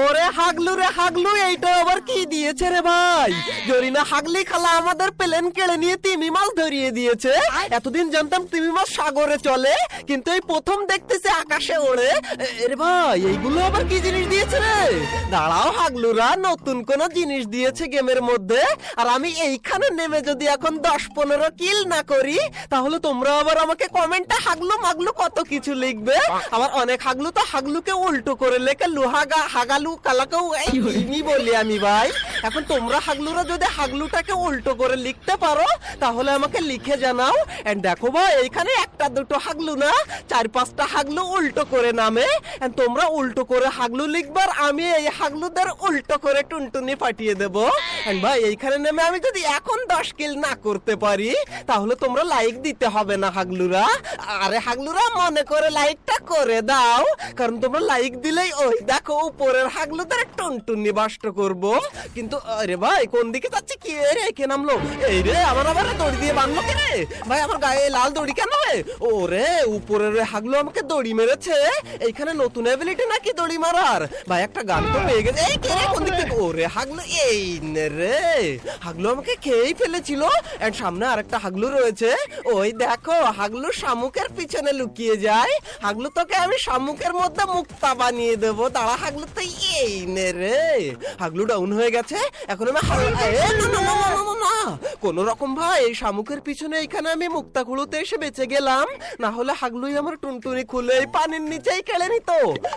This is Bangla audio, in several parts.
ওরে হাগলু রে হাগলু, এইটা আবার কি দিয়েছে রে ভাই? জরিনা হাগলি খালা আমাদের প্লেন কেড়ে নিয়ে তিমি মাছ ধরিয়ে দিয়েছে। এতদিন জানতাম তিমি মাছ সাগরে চলে, কিন্তু এই প্রথম দেখতেছি আকাশে ওড়ে। রে ভাই, এইগুলো আবার কি জিনিস দিয়েছে রে? দাঁড়াও হাগলুরা, নতুন কোন জিনিস দিয়েছে গেমের মধ্যে। আর আমি এইখানে নেমে যদি এখন 10-15 কিল না করি, তাহলে তোমরা আবার আমাকে কমেন্টে হাগলু মাগলু কত কিছু লিখবে। আবার অনেক হাগলু তো হাগলুকে উল্টো করে লেখে লুহাগা হাগালু কালাকেও এই বলি আমি ভাই। এখন তোমরা হাগলুরা যদি হাগলুটাকে উল্টো করে লিখতে পারো তাহলে আমাকে লিখে জানাও। এন্ড দেখো ভাই, এইখানে একটা দুটো হাগলু না, 4-5টা হাগলু উল্টো করে নামে। এন্ড তোমরা উল্টো করে হাগলু লিখবার, আমি এই হাগলুদের উল্টো করে টুনটুনি ফাটিয়ে দেব। এন্ড ভাই, এইখানে নেমে আমি যদি এখন 10 কিল না করতে পারি তাহলে তোমরা লাইক দিতে হবে না হাগলুরা। আরে হাগলুরা, মনে করে লাইকটা করে দাও, কারণ তোমরা লাইক দিলেই ওই দেখো উপরের হাগলুদের টুনটুনি বাষ্ট করব। কিন্তু আরে ভাই, কোন দিকে যাচ্ছে? কি রে, কে নামলো? এই রে, আমার আবার দড়ি দিয়ে বাঁধলো কে রে ভাই? আমার গায়ে লাল দড়ি কেন রে? ওরে, উপরের হাগলু আমাকে দড়ি মেরেছে। এইখানে নতুন এবিলিটি নাকি দড়ি মারার? ভাই একটা গান তো পেয়ে গেছে। এই কে রে, কোন দিক থেকে? ওরে হাগলু, এই নে রে, হাগলু আমাকে খেয়েই ফেলেছিল। এন্ড সামনে আরেকটা হাগলু রয়েছে। ওই দেখো, হাগলু শামুকের পিছনে লুকিয়ে যায়। হাগলু, তোকে আমি শামুকের মধ্যে মুক্তা বানিয়ে দেব। দাঁড়া হাগলু, তুই এই নে রে। হাগলু ডাউন হয়ে গেছে। এখন আমি কোন রকম ভাই এই শামুকের পিছনে এইখানে আমি মুক্তা খুলতে এসে বেঁচে গেলাম। না হলে হাগলুই আমার টুনটুনি খুলে এই পানির নিচেই কেড়ে নিত।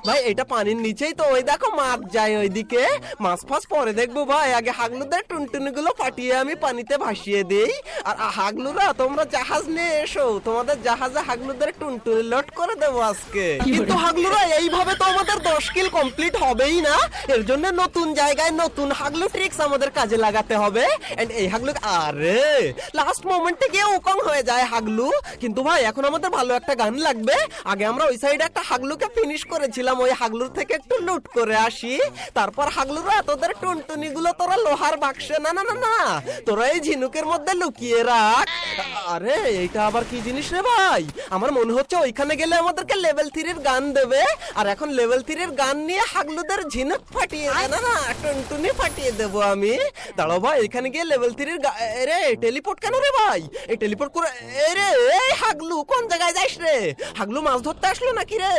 ভাই এটা পানির নিচেই তো, ওই দেখো মাছ যায় ওইদিকে। মাছ ফাছ পরে দেখবো ভাই, আগে হাগলুদের টুনটুনি গুলো ফাটিয়ে আমি পানিতে ভাসিয়ে দেই। আর হাগলুরা, তোমরা জাহাজ নিয়ে এসো, তোমাদের জাহাজে হাগলুদের টুনটুনি লোড করে দেবো আজকে। কিন্তু হাগলুরা, এইভাবে তো আমাদের 10 কিল কমপ্লিট হবেই না। এর জন্য নতুন জায়গায় নতুন হাগলু ট্রিক্স আমাদের কাজে লাগাতে হবে। এন্ড এই হাগলু, আরে লাস্ট মোমেন্টে গিয়ে উকং হয়ে যায় হাগলু। কিন্তু ভাই এখন আমাদের ভালো একটা গান লাগবে। আগে আমরা ওই সাইডে একটা হাগলুকে ফিনিশ করেছিলাম, ওই হাগলুর থেকে একটু লুট করে আসি। তারপর হাগলুরা, তোদের টুনটুনি গুলো তোরা লোহার বাক্সে না না না না, তোরা এই ঝিনুকের মধ্যে লুকিয়ে রাখ। আরে এইটা আবার কি জিনিস রে ভাই? আমার মনে হচ্ছে ওইখানে গেলে আমাদেরকে লেভেল 3 এর গান দেবে। আর এখন লেভেল 3 এর গান নিয়ে হাগলুদের ঝিনুক ফাটিয়ে না না টুনটুনি ফাটিয়ে দেবো আমি। দাঁড়াও ভাই, এখানে গিয়ে লেভেল 3 এর রে টেলিপোর্ট কেন রে ভাই? এই টেলিপোর্ট করে রে, এই হাগলু কোন জায়গায় যাস রে? হাগলু মাছ ধরতে আসলো নাকি রে?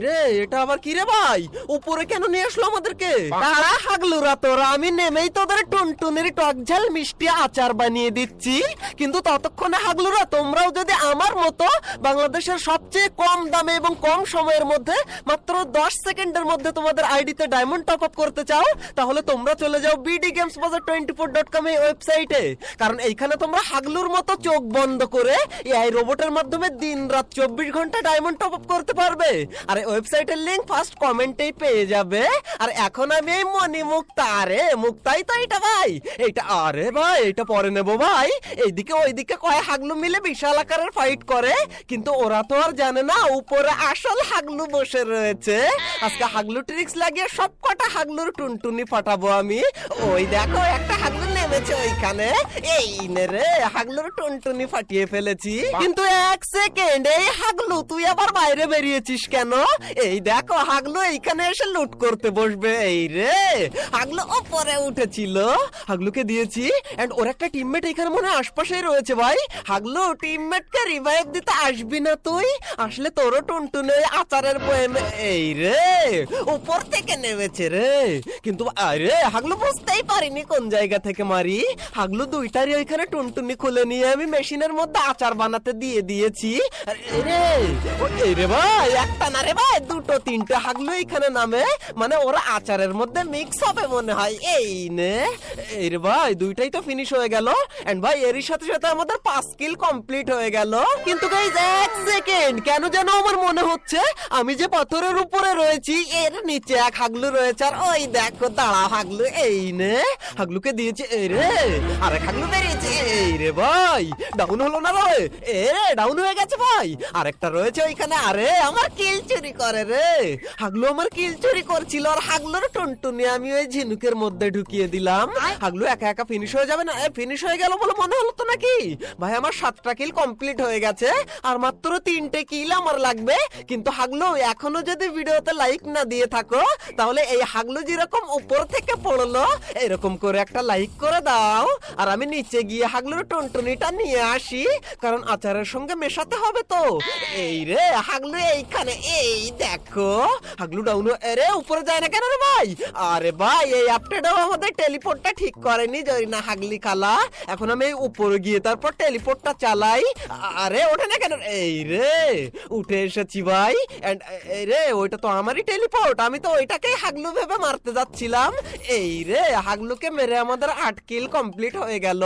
রে, এটা আবার কি রে ভাই? উপরে কেন নিয়ে আসলো আমাদেরকে? তারা হাগলুরা, তোরা আমি নেমেই তোদের টুনটুনির টক ঝাল মিষ্টি আচার বানিয়ে দিচ্ছি। কিন্তু ততক্ষণে হাগলুরা, তোমরাও যদি আমার মতো বাংলাদেশের সবচেয়ে কম দামে এবং কম সময়ের মধ্যে মাত্র 10 সেকেন্ডের মধ্যে তোমাদের আইডিতে ডায়মন্ড টপ আপ করতে চাও, তাহলে তোমরা চলে যাও bdgamesbazaar24.com এই ওয়েবসাইটে। কারণ এইখানে তোমরা হাগলুর মতো চোখ বন্ধ করে এআই রোবটের মাধ্যমে দিন রাত 24 ঘন্টা ডায়মন্ড টপ আপ করতে পারবে। আর এই ওয়েবসাইটের লিংক ফার্স্ট কমেন্টেই পেয়ে যাবে। আর এখন আমি এই মনি মুক্তা, আরে মুক্তাই তো এটা ভাই, এইটা আরে ভাই এটা পরে নেবো ভাই। এইদিকে ওইদিকে কয় হাগলু মিলে বিশাল আকারের ফাইট করে, কিন্তু ওরা তো আর জানে না উপরে আসল হাগলু বসে রয়েছে। আজকে হাগলু ট্রিক্স লাগিয়ে সব কটা হাগলুর টুনটুনি ফাটাবো আমি। ওই দেখো একটা হাগলু নেমেছে ওইখানে, এই নে রে, হাগলুর টুনটুনি ফাটিয়ে ফেলেছি। কিন্তু 1 সেকেন্ড, এই হাগলু তুই আবার বাইরে বেরিয়েছিস কেন? এই দেখো হাগলু এইখানে এসে লুট করতে বসবে। এই রে, হাগলু উপরে উঠেছিল, হাগলুকে দিয়েছি। এন্ড ওর একটা টিমমেট এখানে মনে হয় আশপাশেই রয়েছে ভাই। হাগলু, টিমমেটকে রিভাইভ দিতে আসবি না তুই? আসলে তোরও টুনটুনি আচারের বয়াম। এই রে, উপর থেকে নেমেছে রে। কিন্তু আরে হাগলু বুঝতেই পারিনি কোন জায়গা থেকে মারি। হাগলু দুইটারই ওইখানে টুনটুনি খুলে নিয়ে আমি মেশিনের মধ্যে আচার বানাতে দিয়ে দিয়েছি। এই রে ভাই, একটা না রে ভাই, দুটো তিনটে হাগলু এখানে নামে, মানে ওরা আচারের মধ্যে মিক্স হবে মনে হয়। এই নে, এই রে ভাই, দুইটাই তো ফিনিশ হয়ে গেল। এন্ড ভাই এরই সাথে সাথে আমাদের 5 কিল কমপ্লিট হয়ে গেল। কিন্তু গাইস 1 সেকেন্ড, কেন যেন আমার মনে হচ্ছে আমি যে পাথরের উপরে রয়েছি এর নিচে এক হাগলু রয়েছে। আর ওই দেখো, দাঁড়া হাগলু, এই নে, হাগলুকে দিয়েছে। এই রে, আরেক হাগলু বেরিয়েছে। এই রে ভাই, ডাউন হলো না রে? এ রে, ডাউন হয়ে গেছে ভাই। আরেকটা রয়েছে ওইখানে। আরে আমার কিল চুরি করে রে হাগলু, আমার কিল চুরি করছিল। আর হাগলুর টুনটুনি আমি ওই ঝিনুকের মধ্যে ঢুকিয়ে দিলাম। হাগলু একা একা ফিনিশ হয়ে যাবে না? ফিনিশ হয়ে গেল বলে মনে হলো তো নাকি ভাই? আমার 7টা কিল কমপ্লিট হয়ে গেছে, আর মাত্র 3টে কিল আমার লাগবে। কিন্তু হাগলু, এখনো যদি ভিডিওতে লাইক না দিয়ে থাকো তাহলে এই হাগলু যেরকম উপর থেকে পড়লো এরকম করে একটা লাইক করে দাও, আর আমি নিচে গিয়ে হাগলুর টুনটুনিটা নিয়ে আসি, কারণ আচারের সঙ্গে মেশাতে হবে তো। এই রে হাগলু এইখানে, এই দেখো হাগলু ডাউন। আরে উপরে যায় না কেন রে ভাই? আরে ভাই এই আপডেটও আমাদের টেলিপোর্টটা ঠিক করেনি জরিনা হাগলি খালা। এখন আমি উপরে গিয়ে তারপর টেলিপোর্টটা চালাই। আরে ওঠে না কেন? এই রে উঠে এসেছি ভাই। এন্ড এই রে ওইটা তো আমারই টেলিপোর্ট, আমি তো ওইটাকেই হাগলু ভেবে মারতে যাচ্ছিলাম। এই রে হাগলুকে মেরে আমাদের 8 কিল কমপ্লিট হয়ে গেল।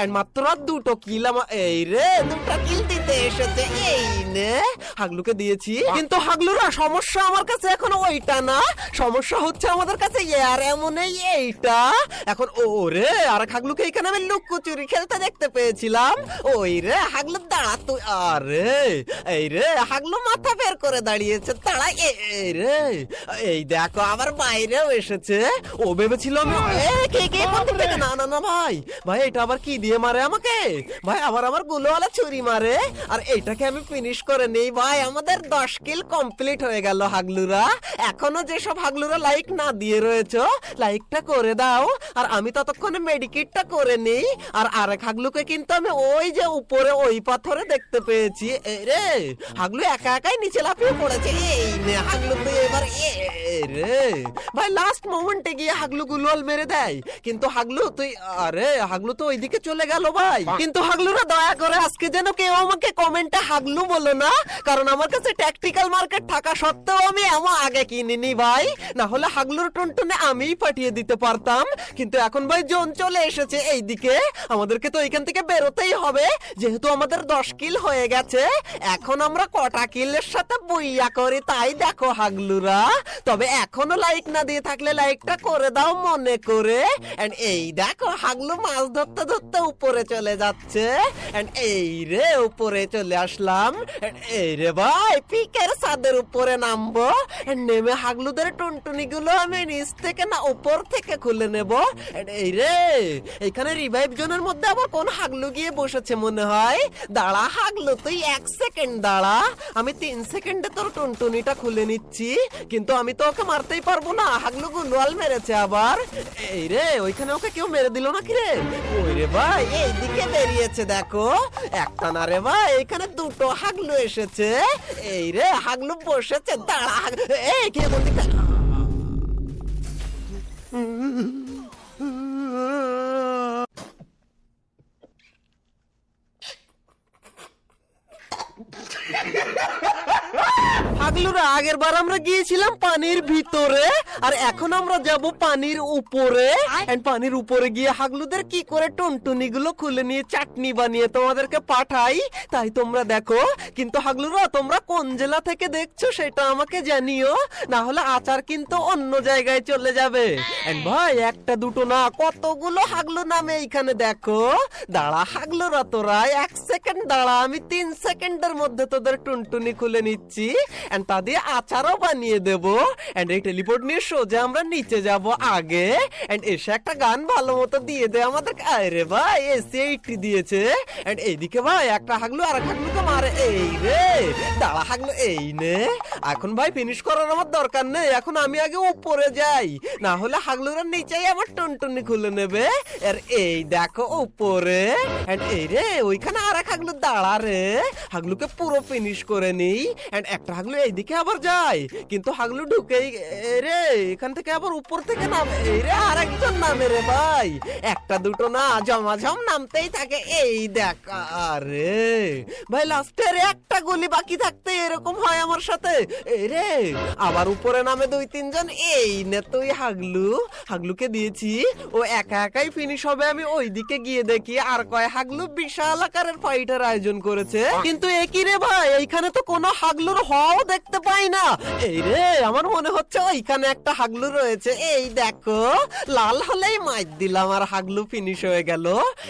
এন্ড মাত্র 2টো কিল এই রে 2টা কিল দিতে এসেছে। এই নে হাগলুকে দিয়েছি, কিন্তু হাগলুরা সমস্যা আমার কাছে এখন ওইটা না, সমস্যা হচ্ছে আমাদের কাছে আর এমন এইটা। এখন ওরে আর হাগলুকে এখানে আমি লুকোচুরি খেলতে দেখতে পেয়েছিলাম। ওই রে হাগলু দাঁড়া তুই। আরে এই রে হাগলু মাথা বের করে দাঁড়িয়েছে, দাঁড়া। এই রে এই দেখো আবার বাইরেও এসেছে। ও ভেবেছিল আমি কে কে বন্ধু থেকে। না না না ভাই, ভাই এটা আবার কি দিয়ে মারে আমাকে? ভাই আবার আমার গুলোওয়ালা ছুরি মারে। আর এইটাকে আমি ফিনিশ করে নেই ভাই। আমাদের 10 কিল কমপ্লিট হয়ে গেল হাগলুরা। এখনো যেসব হাগলুরা লাইক না দিয়ে রয়েছে লাইকটা করে দাও, আর আমি ততক্ষণে মেডিকেটটা করে নেই। আর আরেক হাগলুকে কিন্তু আমি ওই যে উপরে ওই পাথরে দেখতে পেয়েছি। এই রে হাগলু একা একাই নিচে লাফিয়ে পড়েছে। এই নে হাগলু তুই এবার। রে ভাই লাস্ট মোমেন্টে গিয়ে হাগলু গুলোয়াল মেরে দেয়, কিন্তু হাগলু তুই। আরে হাগলু তো ওইদিকে চলে গেল ভাই। কিন্তু হাগলুরা দয়া করে আজকে যেন কেউ আমাকে কমেন্টে হাগলু বলো না, কারণ আমার কাছে ট্যাকটিক্যাল মার্কেট থাকা সত্ত্বেও আমি এমন আগে কিনিনি ভাই। না হলে হাগলুর টুনটুনে আমিই পাঠিয়ে দিতে পারতাম। কিন্তু এখন ভাই জোন চলে এসেছে এইদিকে, আমাদেরকে তো এখান থেকে বেরোতেই হবে, যেহেতু আমাদের 10 কিল হয়ে গেছে। এখন আমরা কটা কিলের সাথে বইয়া করি তাই দেখো হাগলুরা। তবে এখনো লাইক না দিয়ে থাকলে লাইকটা করে দাও মনে করে। এন্ড এই দেখো হাগলু মাছ ধরতে ধরতে উপরে চলে যাচ্ছে। এন্ড এই রে উপরে চলে আসলাম। এই রে ভাই পিকের ছাদের উপরে নামবো। নেমে হাগলুদের টুনটুনি গুলো আমি নিচ থেকে না উপর থেকে খুলে নেব। এই রে এখানে রিভাইভ জোনের মধ্যে আবার কোন হাগলু গিয়ে বসেছে মনে হয়। দাঁড়া হাগলু তুই 1 সেকেন্ড দাঁড়া, আমি 3 সেকেন্ডে তোর টুনটুনিটা খুলে নিচ্ছি। কিন্তু আমি তো ওকে মারতেই পারবো না, হাগলু গুলোয়াল মেরেছে আবার। এই রে ওইখানে ওকে কেউ মেরে দিল নাকি রে? ওই রে ভাই এইদিকে বেরিয়েছে দেখো। একটা না রে ভাই এখানে 2টো হাগলু এসেছে। এই রে হাগলু বসেছে, দাঁড়া। এই কে কোন দিকটা? হাগলুরা আগের বার আমরা গিয়েছিলাম পানির ভিতরে, আর এখন আমরা যাব পানির উপরে। এন্ড পানির উপরে গিয়ে হাগলুদের কি করে টুনটুনি গুলো খুলে নিয়ে চাটনি বানিয়ে তোমাদেরকে পাঠাই তাই তোমরা দেখো। কিন্তু হাগলুরা তোমরা কোন জেলা থেকে দেখছো সেটা আমাকে জানিও, না হলে আচার কিন্তু অন্য জায়গায় চলে যাবে। এন্ড ভাই একটা দুটো না কতগুলো হাগলু নামে এইখানে দেখো। দাঁড়া হাগলুরা তোরা 1 সেকেন্ড দাঁড়া, আমি 3 সেকেন্ডের মধ্যে তোদের টুনটুনি খুলে নিচ্ছি। এন্ড তা দিয়ে আচারও বানিয়ে দেব। এন্ড এই টেলিপোর্ট নিয়ে সোজা আমরা নিচে যাব আগে। এন্ড এসে একটা গান ভালো মতো দিয়ে দে আমাদের। আরে ভাই এসি 80 দিয়েছে। এন্ড এইদিকে ভাই একটা হাগলু আর হাগলুকে মারে। এই রে দাঁড়া হাগলু এই নে। এখন ভাই ফিনিশ করার আমার দরকার নেই, এখন আমি আগে উপরে যাই, না হলে হাগলুরা নিচেই আমার টুনটুনি খুলে নেবে। আর এই দেখো উপরে। এন্ড এই রে ওইখানে আর এক হাগলু দাঁড়া রে, হাগলুকে পুরো ফিনিশ করে নিই। এন্ড একটা হাগলু এইদিকে আবার যায়, কিন্তু হাগলু ঢুকেই রে এখান থেকে আবার উপর থেকে নামে। এই রে আরেকজন নামে রে ভাই, একটা দুটো না জমাঝম নামতেই থাকে। এই দেখ আরে ভাই লাস্টের একটা গলি বাকি থাকতে এরকম হয় আমার সাথে। এই রে আবার উপরে নামে 2-3 জন। এই নে তুই হাগলু, হাগলুকে দিয়েছি, ও একা একাই ফিনিশ হবে। আমি ওইদিকে গিয়ে দেখি আর কয় হাগলু বিশাল আকারের ফাইটের আয়োজন করেছে। কিন্তু একই রে ভাই এইখানে তো কোনো হাগলুর হওয়াও দেখতে পাই না। এই রে আমার মনে হচ্ছে ওইখানে একটা হাগলু রয়েছে। এই দেখো লাল হলেই মাইর দিলাম আর হাগলু ফিনিশ হয়ে গেল।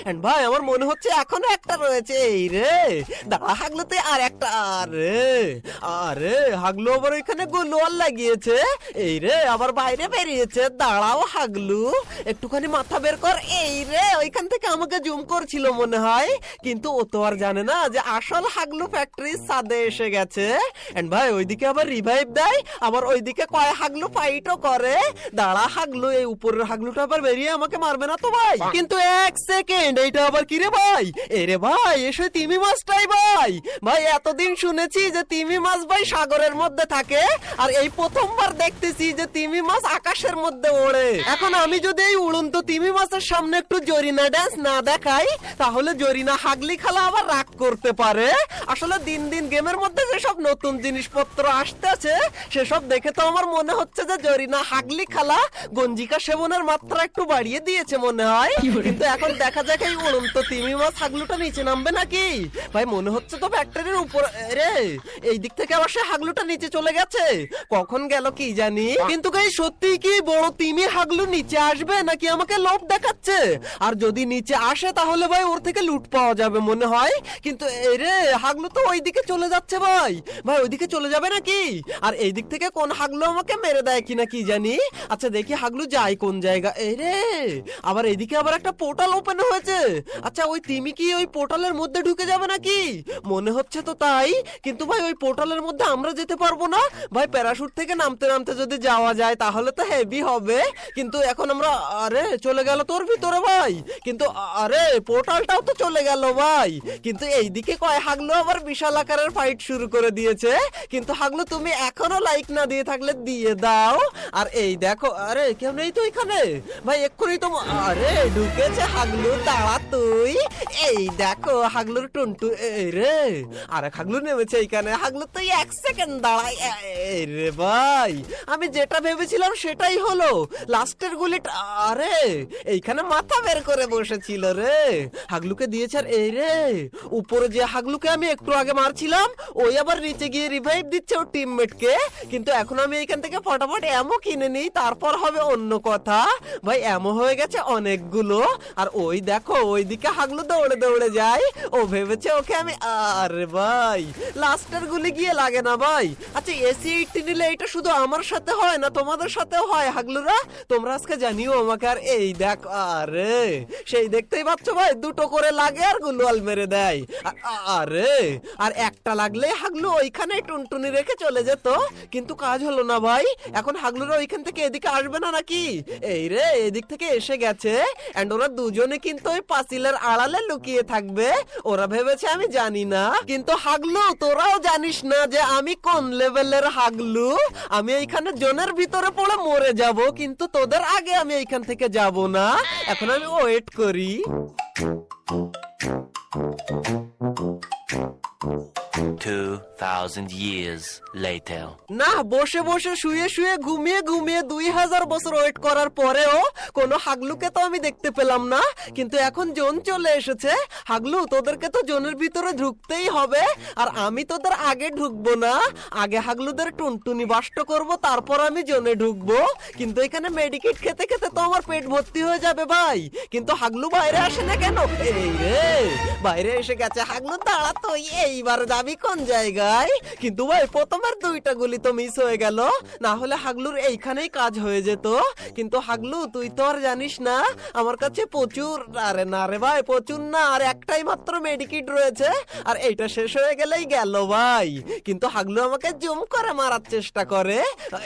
এন্ড ভাই আমার মনে হচ্ছে এখনো একটা রয়েছে। এই রে দাঁড়া হাগলুতে আর একটা আরে আরে হাগলু আবার ওইখানে গোলওয়াল লাগিয়েছে। এই রে আবার বাইরে বেরিয়েছে। দাঁড়াও হাগলু, একটুখানি মাথা বের কর। এই রে ওইখান থেকে আমাকে জুম করছিল মনে হয়, কিন্তু ও তো আর জানে না যে আসল হাগলু ফ্যাক্টরির ছাদে এসে গেছে। এন্ড ভাই ওইদিকে আবার রিভাইভ দেয়, আবার ওইদিকে কয় হাগলু ফাইটও করে। দাঁড়া হাগলু, এই উপরের হাগলুটা আবার বেরিয়ে আমাকে মারবে না তো ভাই? কিন্তু এক সেকেন্ড, এইটা আবার কি রে ভাই? এরে ভাই এসে তিমি মাছটাই ভাই। ভাই এতদিন শুনেছি যে তিমি মাছ ভাই সাগরের মধ্যে থাকে, আর এই প্রথমবার দেখতেছি যে তিমি মাছ আকাশের মধ্যে ওড়ে। এখন আমি যদি এই উড়ন্ত তিমি মাছের সামনে একটু জরিনা ডান্স না দেখাই, তাহলে জরিনা হাগলি খালা আবার রাগ করতে পারে। আসলে দিন দিন গেমের মধ্যে যেসব নতুন জিনিসপত্র আসতেছে সেসব দেখে তো আমার মনে হচ্ছে যে জরিনা হাগলি খালা গঞ্জিকা সেবনের মাত্রা একটু বাড়িয়ে দিয়েছে মনে হয়। কিন্তু এখন দেখা যাক এই উড়ন্ত তিমি মাছ হাগলুটা নিচে নামবে নাকি। ভাই মনে হচ্ছে তো ফ্যাক্টরির উপর রে, এই দিক থেকে আবার সে হাগলুটা নিচে চলে গেছে। কখন গেল কি জানি। কিন্তু গাই সত্যি কি বড় তিমি হাগলু নিচে আসবে নাকি আমাকে লোভ দেখাচ্ছে? আর যদি নিচে আসে তাহলে ভাই ওর থেকে লুট পাওয়া যাবে মনে হয়। কিন্তু এই রে হাগলু তো ওইদিকে চলে যাচ্ছে ভাই। ভাই ওইদিকে চলে যাবে নাকি? আর এই দিক থেকে কোন হাগলু আমাকে মেরে দেয় কিনা কি জানি। আচ্ছা দেখি হাগলু যায় কোন জায়গা। এই রে আবার এদিকে আবার একটা পোর্টাল ওপেন হয়েছে। আচ্ছা ওই তিমি কি ওই পোর্টালের মধ্যে ঢুকে যাবে নাকি? মনে হচ্ছে তো তাই। কিন্তু ভাই ওই পোর্টালের মধ্যে আমরা যেতে পারবো না ভাই। প্যারাশুট থেকে নামতে নামতে যদি যাওয়া যায় তাহলে তো হেভি হবে। কিন্তু এখন আমরা আরে চলে গেল তোর ভিতরে ভাই। কিন্তু আরে পোর্টালটাও তো চলে গেল ভাই। কিন্তু এইদিকে কয় হাগলু আবার বিশাল আকারের ফাইট শুরু করে দিয়েছে। কিন্তু হাগলু তুমি এখনো লাইক না দিয়ে থাকলে দিয়ে দাও। আর এই দেখো আরে কেউ নেই তো এখানে ভাই। এক্ষুনি তো আরে ঢুকেছে হাগলু। দাঁড়া তুই। এই দেখো হাগলুর টুনটু। এই রে আরে হাগলু নেমেছে এইখানে। হাগলু তুই এক সেকেন্ড দাঁড়াই। এই রে ভাই আমি যেটা ভেবেছিলাম সেটাই হলো। লাস্টের গুলিটা আরে এইখানে মাথা বের করে বসেছিল রে। হাগলুকে দিয়েছে। আর এই রে উপরে যে হাগলুকে আমি একটু আগে মারছিলাম ওই আবার নিচে গিয়ে রিভাইভ দিচ্ছে ওর টিমমেটকে। কিন্তু এখন আমি এইখান থেকে ফটাফট এমও কিনে নিই, তারপর হবে অন্য কথা। ভাই এমও হয়ে গেছে অনেকগুলো। আর ওই দেখো ওইদিকে হাগলু দৌড়ে দৌড়ে যায়। ও ভেবেছে ওকে আমি আরে ভাই লাস্টের গুলি গিয়ে লাগে না ভাই। আচ্ছা এসি 80 নিলে এটা শুধু আমার সাথে হয় না তোমাদের সাথেও হয় হাগলুরা? তোমরা আজকে জানিও আমাকে। আর এই দেখ আরে সেই দেখতেই পাচ্ছ ভাই দুটো করে লাগে আর গুলওয়াল মেরে দেয়। আরে আর একটা লাগলে হাগলু ওইখানে টুনটুনি রেখে চলে যেত, কিন্তু কাজ হলো না ভাই। এখন হাগলুরা ওইখান থেকে এদিকে আসবে না নাকি? এই রে এদিক থেকে এসে গেছে। এন্ড ওরা দুজনে কিন্তু ওই পাঁচিলের আড়ালে লুকিয়ে থাকবে। ওরা ভেবেছে আমি জানি না। কিন্তু হাগলু তোরাও জানিস না যে আমি কোন লেভেলের হাগলু। আমি এইখানে জোনের ভিতরে পড়ে মরে যাব, কিন্তু তোদের আগে আমি এইখান থেকে যাব না। এখন আমি ওয়েট করি। 2000 years later. না বসে বসে শুয়ে শুয়ে ঘুমিয়ে ঘুমিয়ে 2000 বছর ওয়েট করার পরেও কোনো হাগলুকে তো আমি দেখতে পেলাম না। কিন্তু এখন জোন চলে এসেছে। হাগলু তোদেরকে তো জোনের ভিতরে ঢুকতেই হবে, আর আমি তোদের আগে ঢুকবো না। আগে হাগলুদের টুনটুনি বাষ্ট করব, তারপর আমি জোনে ঢুকবো। কিন্তু এখানে মেডিকেট খেতে খেতে তো আমার পেট ভর্তি হয়ে যাবে ভাই। কিন্তু হাগলু বাইরে আসে না কেন? এই রে বাইরে এসে গেছে হাগলু। দাঁড়া তো এইবার যাবি কোন জায়গায়? কিন্তু ভাই প্রথমের দুইটা গুলি তো মিস হয়ে গেল, না হলে হাগলুর এইখানেই কাজ হয়ে যেত। কিন্তু হাগলু তুই তো আর জানিস না আমার কাছে প্রচুর আরে না রে ভাই প্রচুর না, আর একটাই মাত্র মেডিকিট রয়েছে। আর এইটা শেষ হয়ে গেলেই গেল ভাই। কিন্তু হাগলু আমাকে জুম করে মারার চেষ্টা করে।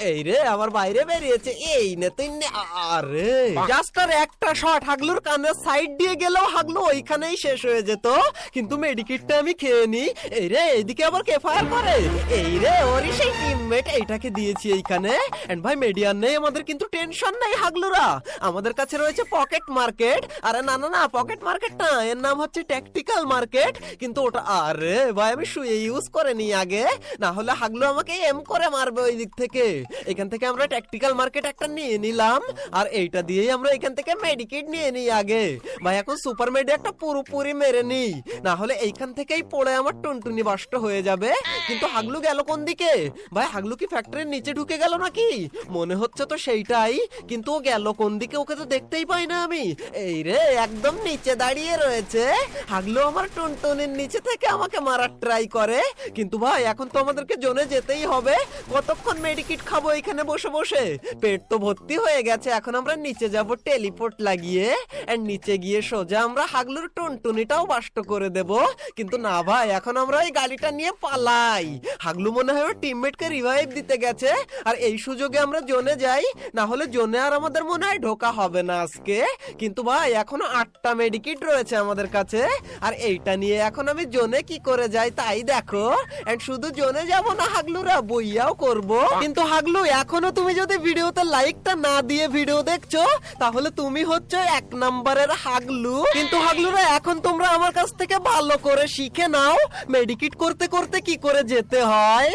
এই রে আবার বাইরে বেরিয়েছে। এই নে তুই নে। আরে জাস্ট আর একটা শট হাগলুর কানের সাইড দিয়ে গেলেও হাগলু ওইখানেই শেষ হয়ে যেত। কিন্তু মেডিকিটটা আমি খেয়ে নি। এই রে এদিকে আবার কে ফায়ার করে? এই রে ওরই সেই টিমমেট, এইটাকে দিয়েছি এইখানে। এন্ড ভাই মেডিয়ান নেই আমাদের, কিন্তু টেনশন নাই হাগলুরা। আমাদের কাছে রয়েছে পকেট মার্কেট। আরে না না না পকেট মার্কেট না, এর নাম হচ্ছে ট্যাকটিক্যাল মার্কেট। কিন্তু ওটা আরে ভাই আমি শুয়ে ইউজ করে নি আগে, না হলে হাগলু আমাকে এম করে মারবে ওই দিক থেকে। এখান থেকে আমরা ট্যাকটিক্যাল মার্কেট একটা নিয়ে নিলাম, আর এইটা দিয়েই আমরা এখান থেকে মেডিকেট নিয়ে নিই আগে। ভাই এখন সুপার মেডি একটা পুরোপুরি মেরে নিই, না হলে এইখান থেকেই পড়ে আমার টুনটুনি বাষ্ট হয়ে যাবে। কিন্তু হাগলু গেল কোন দিকে? ভাই হাগলু কি ফ্যাক্টরির নিচে ঢুকে গেল নাকি? মনে হচ্ছে তো সেইটাই, কিন্তু ও গেল কোন দিকে? ওকে তো দেখতেই পাই না আমি। এই রে, একদম নিচে দাঁড়িয়ে রয়েছে। হাগলু আমার টুনটুনির নিচে থেকে আমাকে মারার ট্রাই করে। কিন্তু ভাই এখন তো আমাদেরকে জোনে যেতেই হবে। কতক্ষণ মেডিকিট খাবো এখানে বসে বসে? পেট তো ভর্তি হয়ে গেছে। এখন আমরা নিচে যাব টেলিপোর্ট লাগিয়ে, আর নিচে গিয়ে সোজা আমরা হাগলুর টুনটুনিটাও বাষ্ট করে দেব। কিন্তু না ভাই, এখন আমরা এই গাড়িটা নিয়ে পালাই। হাগলু মনে হয় ওর টিমমেটকে রিভাইভ দিতে গেছে, আর এই সুযোগে আমরা জোনে যাই, না হলে জোনে আর আমাদের মনে হয় ঢোকা হবে না আজকে। কিন্তু ভাই এখনো 8টা মেডিকিট রয়েছে আমাদের কাছে, আর এইটা নিয়ে এখন আমি জোনে কি করে যাই তাই দেখো। এন্ড শুধু জোনে যাব না হাগলুরা, বইয়াও করব। কিন্তু হাগলু, এখনো তুমি যদি ভিডিওতে লাইকটা না দিয়ে ভিডিও দেখছো, তাহলে তুমি হচ্ছে 1 নম্বরের হাগলু। কিন্তু হাগলুরা, এখন তোমরা আমার কাছ থেকে ভালো করে শিখে নাও মেডিকিট করতে করতে কি করে যেতে হয়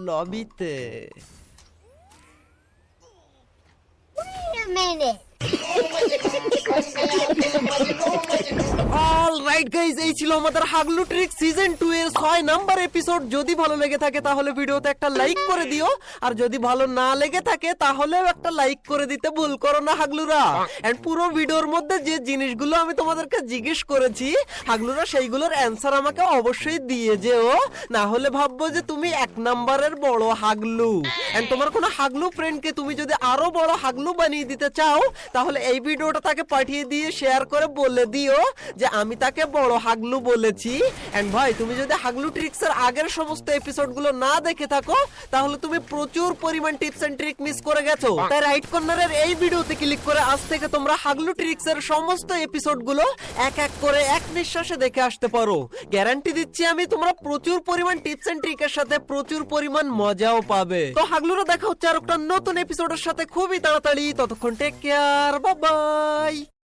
লবিতে। Wait a minute. Alright guys, এই ছিল আমাদের হাগলু ট্রিক সিজন 2 এর 6 নাম্বার এপিসোড। যদি ভালো লেগে থাকে তাহলে ভিডিওতে একটা লাইক করে দিও, আর যদি ভালো না লেগে থাকে তাহলেও একটা লাইক করে দিতে ভুল করো না হাগলুরা। এন্ড পুরো ভিডিওর মধ্যে যে জিনিসগুলো আমি তোমাদেরকে জিজ্ঞেস করেছি হাগলুরা, সেইগুলোর অ্যানসার আমাকে অবশ্যই দিয়ে যেও, না হলে ভাববো যে তুমি 1 নাম্বারের বড় হাগলু। এন্ড তোমার কোনো হাগলু ফ্রেন্ডকে তুমি যদি আরো বড় হাগলু বানিয়ে দিতে চাও, তাহলে এই ভিডিওটা তাকে পাঠিয়ে দিয়ে শেয়ার করে বলে দিও যে আমি তাকে বড় হাগলু বলেছি। এন্ড ভাই, তুমি যদি হাগলু ট্রিক্স এর আগের সমস্ত এপিসোডগুলো না দেখে থাকো, তাহলে তুমি প্রচুর পরিমাণ টিপস এন্ড ট্রিক মিস করে গেছো। তাই রাইট কর্নারের এই ভিডিওতে ক্লিক করে আজ থেকে তোমরা হাগলু ট্রিক্স এর সমস্ত এপিসোডগুলো এক এক করে এক নিঃশ্বাসে দেখে আসতে পারো। গ্যারান্টি দিচ্ছি আমি, তোমরা প্রচুর পরিমাণ টিপস এন্ড ট্রিকের সাথে প্রচুর পরিমাণ মজাও পাবে। তো হাগলুরা, দেখা হচ্ছে আর একটা নতুন এপিসোডের সাথে খুবই তাড়াতাড়ি। ততক্ষণ টেক কেয়ার, বাই বাই।